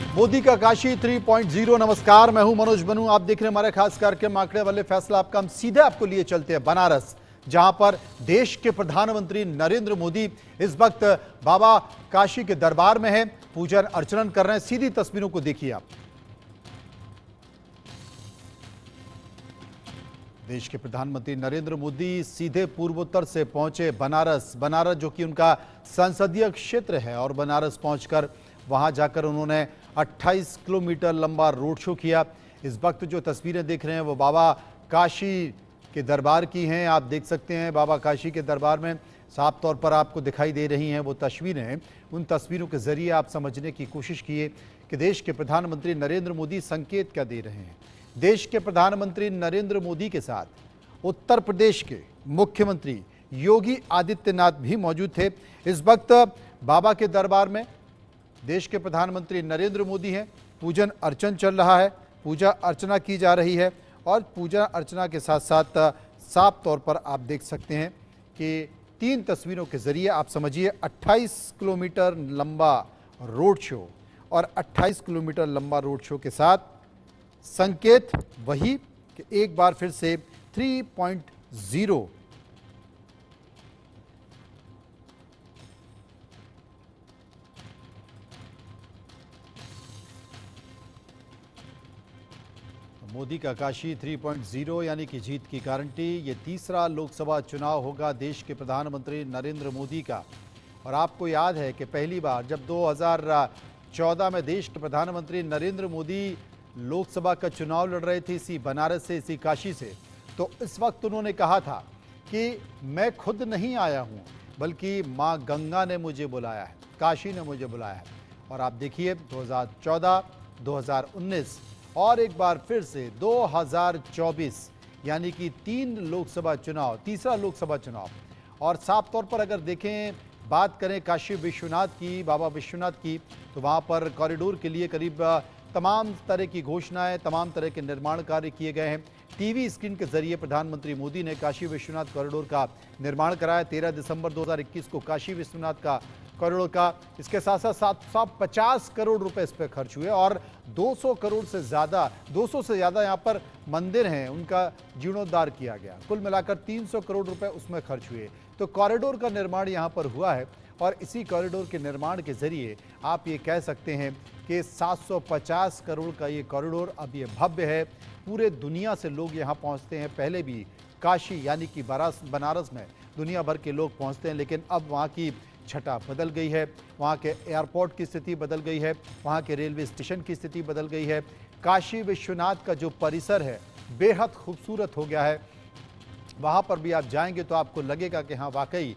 मोदी का काशी 3.0। नमस्कार, मैं हूं मनोज बनू। आप देख रहे हैं हमारे खास कार्यक्रम आंकड़े वाले फैसला आपका। हम सीधे आपको लिए चलते हैं बनारस, जहां पर देश के प्रधानमंत्री नरेंद्र मोदी इस वक्त बाबा काशी के दरबार में हैं, पूजन अर्चन कर रहे हैं। सीधी तस्वीरों को देखिए आप। देश के प्रधानमंत्री नरेंद्र मोदी सीधे पूर्वोत्तर से पहुंचे बनारस, जो कि उनका संसदीय क्षेत्र है, और बनारस पहुंचकर वहां जाकर उन्होंने 28 किलोमीटर लंबा रोड शो किया। इस वक्त जो तस्वीरें देख रहे हैं वो बाबा काशी के दरबार की हैं। आप देख सकते हैं बाबा काशी के दरबार में साफ तौर पर आपको दिखाई दे रही हैं वो तस्वीरें। उन तस्वीरों के जरिए आप समझने की कोशिश कीजिए कि देश के प्रधानमंत्री नरेंद्र मोदी संकेत क्या दे रहे हैं। देश के प्रधानमंत्री नरेंद्र मोदी के साथ उत्तर प्रदेश के मुख्यमंत्री योगी आदित्यनाथ भी मौजूद थे। इस वक्त बाबा के दरबार में देश के प्रधानमंत्री नरेंद्र मोदी हैं। पूजन अर्चन चल रहा है, पूजा अर्चना की जा रही है, और पूजा अर्चना के साथ साथ साफ तौर पर आप देख सकते हैं कि 3 तस्वीरों के जरिए आप समझिए 28 किलोमीटर लंबा रोड शो, और 28 किलोमीटर लंबा रोड शो के साथ संकेत वही कि एक बार फिर से 3.0 मोदी का काशी 3.0 यानी कि जीत की गारंटी। ये तीसरा लोकसभा चुनाव होगा देश के प्रधानमंत्री नरेंद्र मोदी का। और आपको याद है कि पहली बार जब 2014 में देश के प्रधानमंत्री नरेंद्र मोदी लोकसभा का चुनाव लड़ रहे थे इसी बनारस से, इसी काशी से, तो इस वक्त उन्होंने कहा था कि मैं खुद नहीं आया हूँ, बल्कि माँ गंगा ने मुझे बुलाया है, काशी ने मुझे बुलाया है। और आप देखिए 2014, 2019 और एक बार फिर से 2024 यानी कि 3 लोकसभा चुनाव, तीसरा लोकसभा चुनाव। और साफ तौर पर अगर देखें, बात करें काशी विश्वनाथ की, बाबा विश्वनाथ की, तो वहाँ पर कॉरिडोर के लिए करीब तमाम तरह की घोषणाएं, तमाम तरह के निर्माण कार्य किए गए हैं। टीवी स्क्रीन के जरिए प्रधानमंत्री मोदी ने काशी विश्वनाथ कॉरिडोर का निर्माण कराया। 13 दिसंबर 2021 को काशी विश्वनाथ का करोड़ का, इसके साथ साथ 750 करोड़ रुपए इस पर खर्च हुए, और 200 करोड़ से ज़्यादा, 200 से ज़्यादा यहाँ पर मंदिर हैं, उनका जीर्णोद्धार किया गया। कुल मिलाकर 300 करोड़ रुपए उसमें खर्च हुए। तो कॉरिडोर का निर्माण यहाँ पर हुआ है, और इसी कॉरिडोर के निर्माण के जरिए आप ये कह सकते हैं कि 750 करोड़ का ये कॉरिडोर अब ये भव्य है। पूरे दुनिया से लोग यहाँ पहुँचते हैं। पहले भी काशी यानी कि बनारस में दुनिया भर के लोग पहुँचते हैं, लेकिन अब वहाँ की छटा बदल गई है, वहाँ के एयरपोर्ट की स्थिति बदल गई है, वहाँ के रेलवे स्टेशन की स्थिति बदल गई है। काशी विश्वनाथ का जो परिसर है बेहद खूबसूरत हो गया है। वहाँ पर भी आप जाएंगे तो आपको लगेगा कि हाँ वाकई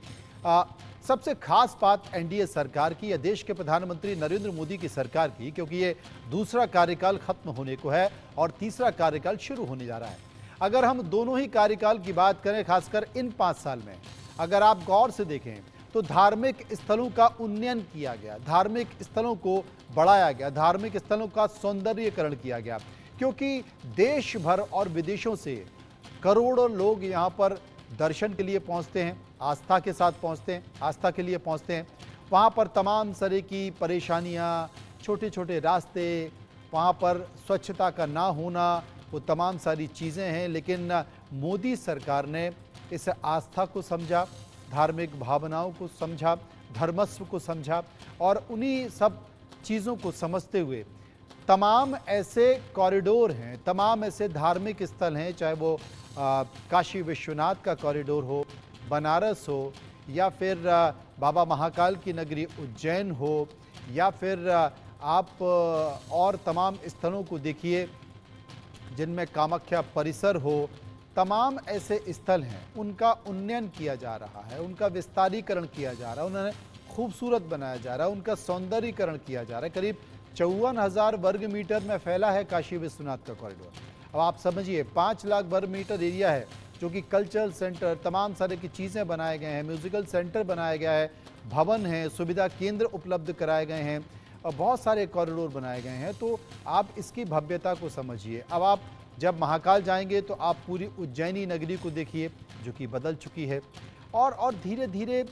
सबसे खास बात एनडीए सरकार की या देश के प्रधानमंत्री नरेंद्र मोदी की सरकार की, क्योंकि ये दूसरा कार्यकाल खत्म होने को है और तीसरा कार्यकाल शुरू होने जा रहा है। अगर हम दोनों ही कार्यकाल की बात करें, खासकर इन 5 साल में अगर आप गौर से देखें तो धार्मिक स्थलों का उन्नयन किया गया, धार्मिक स्थलों को बढ़ाया गया, धार्मिक स्थलों का सौंदर्यीकरण किया गया, क्योंकि देश भर और विदेशों से करोड़ों लोग यहाँ पर दर्शन के लिए पहुँचते हैं, आस्था के साथ पहुँचते हैं, आस्था के लिए पहुँचते हैं। वहाँ पर तमाम तरह की परेशानियाँ, छोटे छोटे रास्ते, वहाँ पर स्वच्छता का ना होना, वो तमाम सारी चीज़ें हैं। लेकिन मोदी सरकार ने इस आस्था को समझा, धार्मिक भावनाओं को समझा, धर्मस्व को समझा, और उन्हीं सब चीज़ों को समझते हुए तमाम ऐसे कॉरिडोर हैं, तमाम ऐसे धार्मिक स्थल हैं, चाहे वो काशी विश्वनाथ का कॉरिडोर हो, बनारस हो, या फिर बाबा महाकाल की नगरी उज्जैन हो, या फिर आप और तमाम स्थलों को देखिए जिनमें कामाख्या परिसर हो। तमाम ऐसे स्थल हैं, उनका उन्नयन किया जा रहा है, उनका विस्तारीकरण किया जा रहा है, उन्हें खूबसूरत बनाया जा रहा है, उनका सौंदर्यीकरण किया जा रहा है। करीब 54,000 वर्ग मीटर में फैला है काशी विश्वनाथ का कॉरिडोर। अब आप समझिए 5 लाख वर्ग मीटर एरिया है, जो कि कल्चरल सेंटर, तमाम सारे की चीज़ें बनाए गए हैं, म्यूजिकल सेंटर बनाया गया है, भवन है, सुविधा केंद्र उपलब्ध कराए गए हैं, और बहुत सारे कॉरिडोर बनाए गए हैं। तो आप इसकी भव्यता को समझिए। अब आप जब महाकाल जाएंगे तो आप पूरी उज्जैनी नगरी को देखिए, जो कि बदल चुकी है। और धीरे धीरे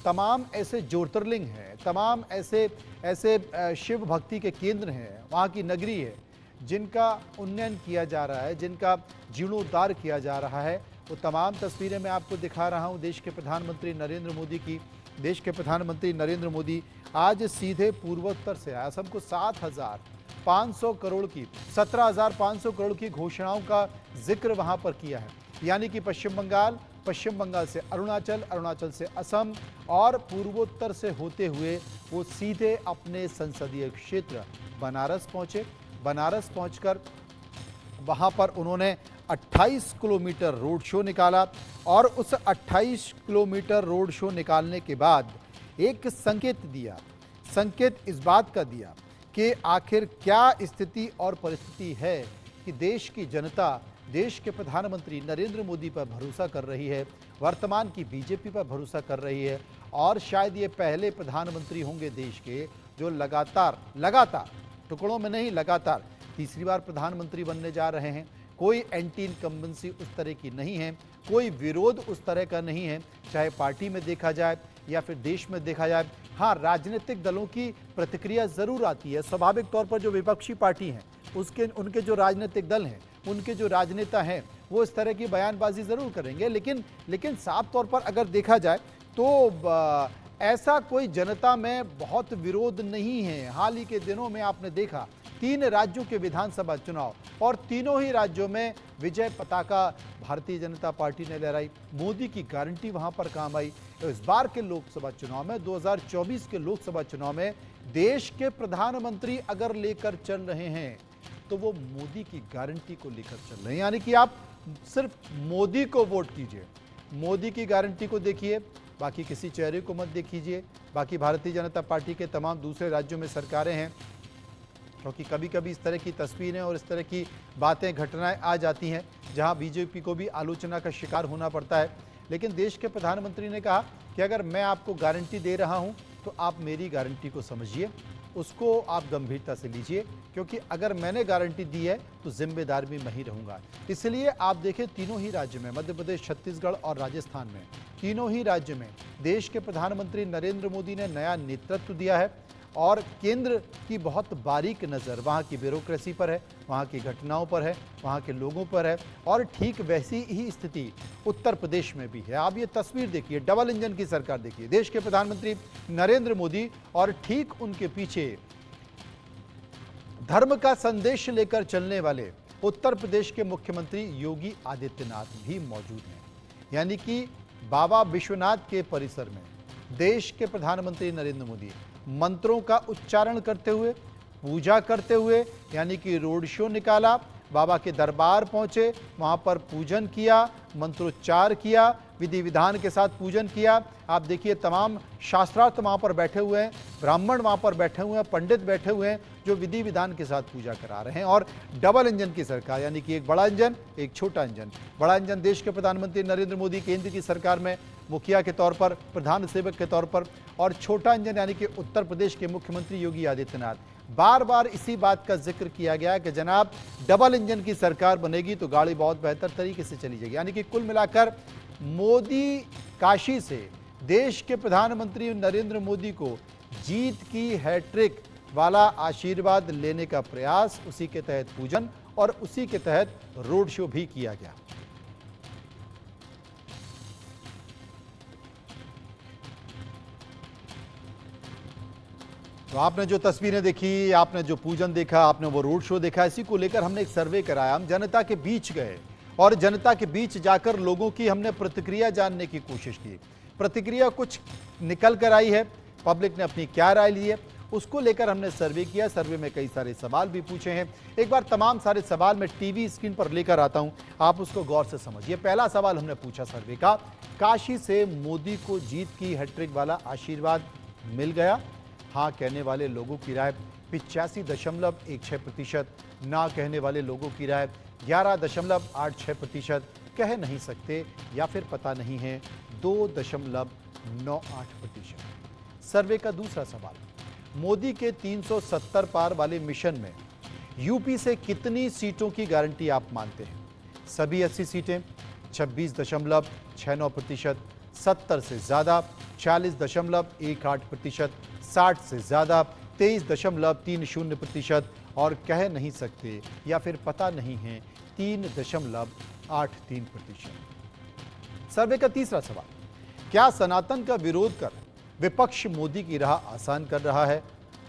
तमाम ऐसे ज्योतिर्लिंग हैं, तमाम ऐसे ऐसे शिव भक्ति के केंद्र हैं, वहाँ की नगरी है जिनका उन्नयन किया जा रहा है, जिनका जीर्णोद्धार किया जा रहा है। वो तमाम तस्वीरें मैं आपको दिखा रहा हूँ देश के प्रधानमंत्री नरेंद्र मोदी की। देश के प्रधानमंत्री नरेंद्र मोदी आज सीधे पूर्वोत्तर से आया। सबको 7,500 करोड़ की 17,500 करोड़ की घोषणाओं का जिक्र वहां पर किया है। यानी कि पश्चिम बंगाल से अरुणाचल, अरुणाचल से असम और पूर्वोत्तर से होते हुए वो सीधे अपने संसदीय क्षेत्र बनारस पहुंचे। बनारस पहुंचकर वहां पर उन्होंने 28 किलोमीटर रोड शो निकाला और उस 28 किलोमीटर रोड शो निकालने के बाद एक संकेत इस बात का दिया कि आखिर क्या स्थिति और परिस्थिति है कि देश की जनता देश के प्रधानमंत्री नरेंद्र मोदी पर भरोसा कर रही है, वर्तमान की बीजेपी पर भरोसा कर रही है और शायद ये पहले प्रधानमंत्री होंगे देश के जो लगातार टुकड़ों में नहीं, लगातार तीसरी बार प्रधानमंत्री बनने जा रहे हैं। कोई एंटी इनकम्बेंसी उस तरह की नहीं है, कोई विरोध उस तरह का नहीं है, चाहे पार्टी में देखा जाए या फिर देश में देखा जाए। हाँ, राजनीतिक दलों की प्रतिक्रिया जरूर आती है। स्वाभाविक तौर पर जो विपक्षी पार्टी हैं उनके जो राजनीतिक दल हैं, उनके जो राजनेता हैं, वो इस तरह की बयानबाजी जरूर करेंगे, लेकिन साफ तौर पर अगर देखा जाए तो ऐसा कोई जनता में बहुत विरोध नहीं है। हाल ही के दिनों में आपने देखा 3 राज्यों के विधानसभा चुनाव और तीनों ही राज्यों में विजय पताका भारतीय जनता पार्टी ने लहराई। मोदी की गारंटी वहां पर काम आई। तो इस बार के लोकसभा चुनाव में 2024 के लोकसभा चुनाव में देश के प्रधानमंत्री अगर लेकर चल रहे हैं तो वो मोदी की गारंटी को लेकर चल रहे हैं। यानी कि आप सिर्फ मोदी को वोट कीजिए, मोदी की गारंटी को देखिए, बाकी किसी चेहरे को मत देखिए। बाकी भारतीय जनता पार्टी के तमाम दूसरे राज्यों में सरकारें हैं, क्योंकि कभी कभी इस तरह की तस्वीरें और इस तरह की बातें, घटनाएं आ जाती हैं जहां बीजेपी को भी आलोचना का शिकार होना पड़ता है। लेकिन देश के प्रधानमंत्री ने कहा कि अगर मैं आपको गारंटी दे रहा हूं तो आप मेरी गारंटी को समझिए, उसको आप गंभीरता से लीजिए, क्योंकि अगर मैंने गारंटी दी है तो जिम्मेदार भी मैं ही रहूंगा। इसलिए आप देखें तीनों ही राज्य में, मध्य प्रदेश, छत्तीसगढ़ और राजस्थान में, तीनों ही राज्य में देश के प्रधानमंत्री नरेंद्र मोदी ने नया नेतृत्व दिया है और केंद्र की बहुत बारीक नज़र वहाँ की ब्यूरोक्रेसी पर है, वहाँ की घटनाओं पर है, वहाँ के लोगों पर है। और ठीक वैसी ही स्थिति उत्तर प्रदेश में भी है। आप ये तस्वीर देखिए, डबल इंजन की सरकार देखिए, देश के प्रधानमंत्री नरेंद्र मोदी और ठीक उनके पीछे धर्म का संदेश लेकर चलने वाले उत्तर प्रदेश के मुख्यमंत्री योगी आदित्यनाथ भी मौजूद हैं। यानी कि बाबा विश्वनाथ के परिसर में देश के प्रधानमंत्री नरेंद्र मोदी मंत्रों का उच्चारण करते हुए, पूजा करते हुए, यानी कि रोड शो निकाला, बाबा के दरबार पहुंचे, वहां पर पूजन किया, मंत्रोच्चार किया, विधि विधान के साथ पूजन किया। आप देखिए तमाम शास्त्रार्थ वहां पर बैठे हुए हैं, ब्राह्मण वहां पर बैठे हुए हैं, पंडित बैठे हुए हैं जो विधि विधान के साथ पूजा करा रहे हैं। और डबल इंजन की सरकार, यानी कि एक बड़ा इंजन, एक छोटा इंजन। बड़ा इंजन देश के प्रधानमंत्री नरेंद्र मोदी केंद्र की सरकार में मुखिया के तौर पर, प्रधान सेवक के तौर पर, और छोटा इंजन यानी कि उत्तर प्रदेश के मुख्यमंत्री योगी आदित्यनाथ। बार बार इसी बात का जिक्र किया गया कि जनाब डबल इंजन की सरकार बनेगी तो गाड़ी बहुत बेहतर तरीके से चली जाएगी। यानी कि कुल मिलाकर मोदी काशी से देश के प्रधानमंत्री नरेंद्र मोदी को जीत की हैट्रिक वाला आशीर्वाद लेने का प्रयास, उसी के तहत पूजन और उसी के तहत रोड शो भी किया गया। तो आपने जो तस्वीरें देखी, आपने जो पूजन देखा, आपने वो रोड शो देखा, इसी को लेकर हमने एक सर्वे कराया। हम जनता के बीच गए और जनता के बीच जाकर लोगों की हमने प्रतिक्रिया जानने की कोशिश की। प्रतिक्रिया कुछ निकल कर आई है, पब्लिक ने अपनी क्या राय ली है उसको लेकर हमने सर्वे किया। सर्वे में कई सारे सवाल भी पूछे हैं। एक बार तमाम सारे सवाल मैं टीवी स्क्रीन पर लेकर आता हूं, आप उसको गौर से समझिए। पहला सवाल हमने पूछा सर्वे का, काशी से मोदी को जीत की हैट्रिक वाला आशीर्वाद मिल गया? हाँ कहने वाले लोगों की राय 85.16%, ना कहने वाले लोगों की राय 11.86%, कह नहीं सकते या फिर पता नहीं है 2.98%। सर्वे का दूसरा सवाल, मोदी के 370 पार वाले मिशन में यूपी से कितनी सीटों की गारंटी आप मानते हैं? सभी 80 सीटें 26.69%, 70 से ज्यादा 40.18%, 60 से ज्यादा 23.30% और कह नहीं सकते या फिर पता नहीं है 3.83%। सर्वे का तीसरा सवाल, क्या सनातन का विरोध कर विपक्ष मोदी की राह आसान कर रहा है?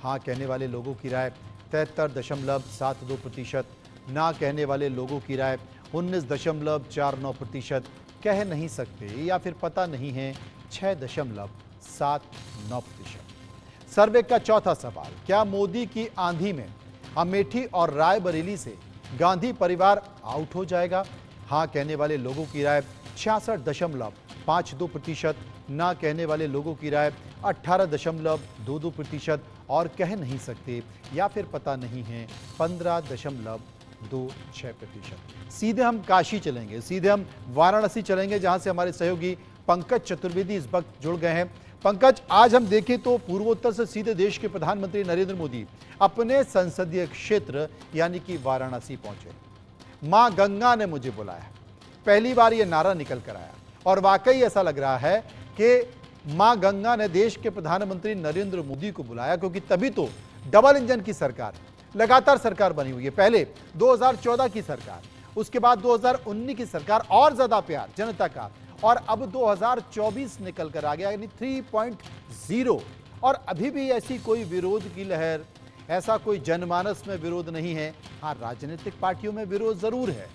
हाँ कहने वाले लोगों की राय 73.72%, ना कहने वाले लोगों की राय 19.49%, कह नहीं सकते या फिर पता नहीं है 6.79%। सर्वे का चौथा सवाल, क्या मोदी की आंधी में अमेठी और रायबरेली से गांधी परिवार आउट हो जाएगा? हाँ कहने वाले लोगों की राय 66.52%, ना कहने वाले लोगों की राय 18.22% और कह नहीं सकते या फिर पता नहीं है 15.26%। सीधे हम काशी चलेंगे, सीधे हम वाराणसी चलेंगे, जहां से हमारे सहयोगी पंकज चतुर्वेदी इस वक्त जुड़ गए हैं। पंकज, आज हम देखें तो पूर्वोत्तर से सीधे देश के प्रधानमंत्री नरेंद्र मोदी अपने संसदीय क्षेत्र यानी कि वाराणसी पहुंचे। मां गंगा ने मुझे बुलाया, पहली बार यह नारा निकल कर आया और वाकई ऐसा लग रहा है कि मां गंगा ने देश के प्रधानमंत्री नरेंद्र मोदी को बुलाया, क्योंकि तभी तो डबल इंजन की सरकार, लगातार सरकार बनी हुई है। पहले 2014 की सरकार, उसके बाद 2019 की सरकार, और ज्यादा प्यार जनता का, और अब 2024 निकल कर आ गया यानी 3.0। और अभी भी ऐसी कोई विरोध की लहर, ऐसा कोई जनमानस में विरोध नहीं है। हाँ, राजनीतिक पार्टियों में विरोध जरूर है,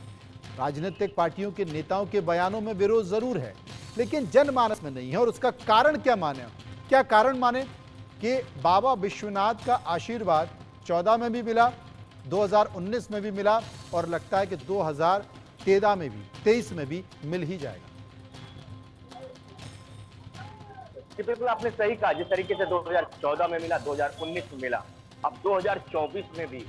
राजनीतिक पार्टियों के नेताओं के बयानों में विरोध जरूर है, लेकिन जनमानस में नहीं है। और उसका कारण क्या माने? क्या कारण माने कि बाबा विश्वनाथ का आशीर्वाद 14 में भी मिला, 2019 में भी मिला और लगता है कि 2013 में भी, 23 में भी मिल ही जाएगा। बिल्कुल आपने सही कहा, जिस तरीके से 2014 में मिला, 2019 में मिला, अब 2024 में भी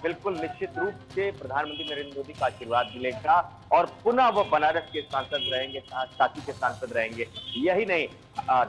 बिल्कुल निश्चित रूप से प्रधानमंत्री नरेंद्र मोदी का आशीर्वाद मिलेगा और पुनः वो बनारस के सांसद रहेंगे, काशी के सांसद रहेंगे। यही नहीं,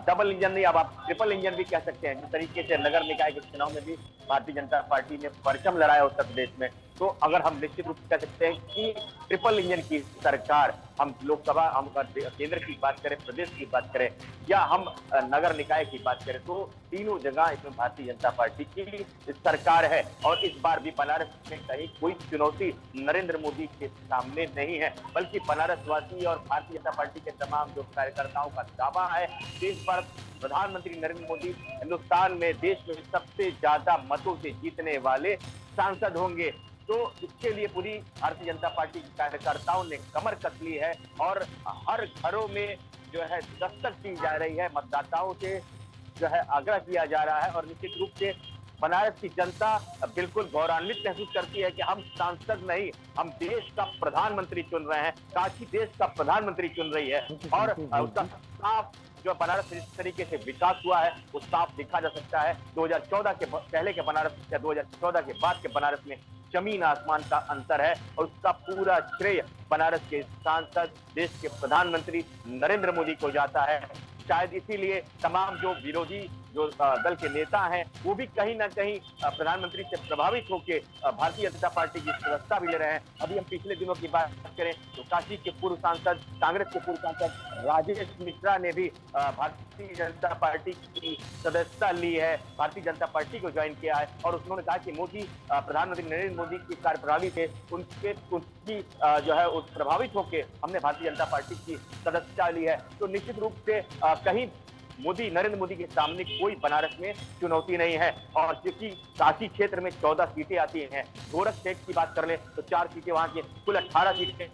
डबल इंजन नहीं, अब आप ट्रिपल इंजन भी कह सकते हैं। जिस तरीके से नगर निकाय के चुनाव में भी भारतीय जनता पार्टी ने परचम लड़ाया उत्तर प्रदेश में, तो अगर हम निश्चित रूप से कह सकते हैं कि ट्रिपल इंजन की सरकार, हम लोकसभा, हम केंद्र की बात करें, प्रदेश की बात करें या हम नगर निकाय की बात करें, तो तीनों जगह इसमें भारतीय जनता पार्टी की सरकार है। और इस बार भी बनारस में कहीं कोई चुनौती नरेंद्र मोदी के सामने नहीं है, बल्कि बनारस वासी और भारतीय जनता पार्टी के तमाम जो कार्यकर्ताओं का दावा है कि इस बार प्रधानमंत्री नरेंद्र मोदी हिंदुस्तान में, देश में सबसे ज्यादा मतों से जीतने वाले सांसद होंगे। तो इसके लिए पूरी भारतीय जनता पार्टी के कार्यकर्ताओं ने कमर कस ली है और हर घरों में जो है दस्तक दी जा रही है, मतदाताओं से जो है आग्रह किया जा रहा है। और निश्चित रूप से बनारस की जनता बिल्कुल गौरवान्वित महसूस करती है कि हम सांसद नहीं, हम देश का प्रधानमंत्री चुन रहे हैं, काशी देश का प्रधानमंत्री चुन रही है। और उसका साफ जो बनारस जिस तरीके से विकास हुआ है वो साफ देखा जा सकता है। 2014 के पहले के बनारस या 2014 के बाद के बनारस में जमीन आसमान का अंतर है और उसका पूरा श्रेय बनारस के सांसद, देश के प्रधानमंत्री नरेंद्र मोदी को जाता है। शायद इसीलिए तमाम जो विरोधी जो दल के नेता हैं वो भी कहीं ना कहीं प्रधानमंत्री से प्रभावित होकर भारतीय जनता पार्टी की सदस्यता भी ले रहे हैं। अभी हम पिछले दिनों की बात करें तो काशी के पूर्व सांसद, कांग्रेस के पूर्व सांसद राजेश मिश्रा ने भी भारतीय जनता पार्टी की सदस्यता ली है, भारतीय जनता पार्टी को ज्वाइन किया है। और उन्होंने कहा कि मोदी, प्रधानमंत्री नरेंद्र मोदी की कार्यप्रणाली से उनकी जो है उस प्रभावित होकर हमने भारतीय जनता पार्टी की सदस्यता ली है। तो निश्चित रूप से कहीं मोदी, नरेंद्र मोदी के सामने कोई बनारस में चुनौती नहीं है। और क्योंकि काशी क्षेत्र में 14 सीटें आती हैं, गोरख सेठ की बात कर ले तो 4 सीटें वहां की, कुल 18 सीटें,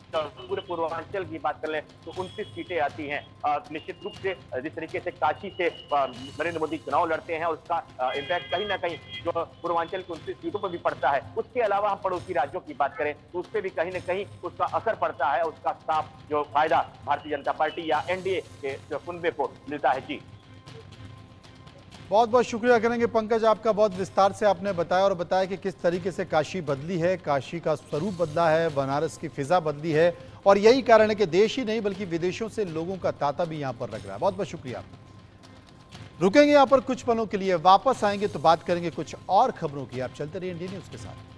तो पूरे पूर्वांचल की बात कर ले तो 29 सीटें आती हैं। निश्चित रूप से जिस तरीके से काशी से नरेंद्र मोदी चुनाव लड़ते हैं उसका इम्पैक्ट कहीं ना कहीं जो पूर्वांचल की 29 सीटों पर भी पड़ता है। उसके अलावा हम पड़ोसी राज्यों की बात करें तो उस पर भी कहीं ना कहीं उसका असर पड़ता है, उसका साफ जो फायदा भारतीय जनता पार्टी या एनडीए के जो कुनबे को मिलता है। जी, बहुत बहुत शुक्रिया करेंगे पंकज, आपका बहुत विस्तार से आपने बताया और बताया कि किस तरीके से काशी बदली है, काशी का स्वरूप बदला है, बनारस की फिजा बदली है और यही कारण है कि देश ही नहीं बल्कि विदेशों से लोगों का तांता भी यहां पर लग रहा है। बहुत बहुत शुक्रिया। रुकेंगे यहां पर कुछ पलों के लिए, वापस आएंगे तो बात करेंगे कुछ और खबरों की। आप चलते रहिए इंडिया न्यूज के साथ।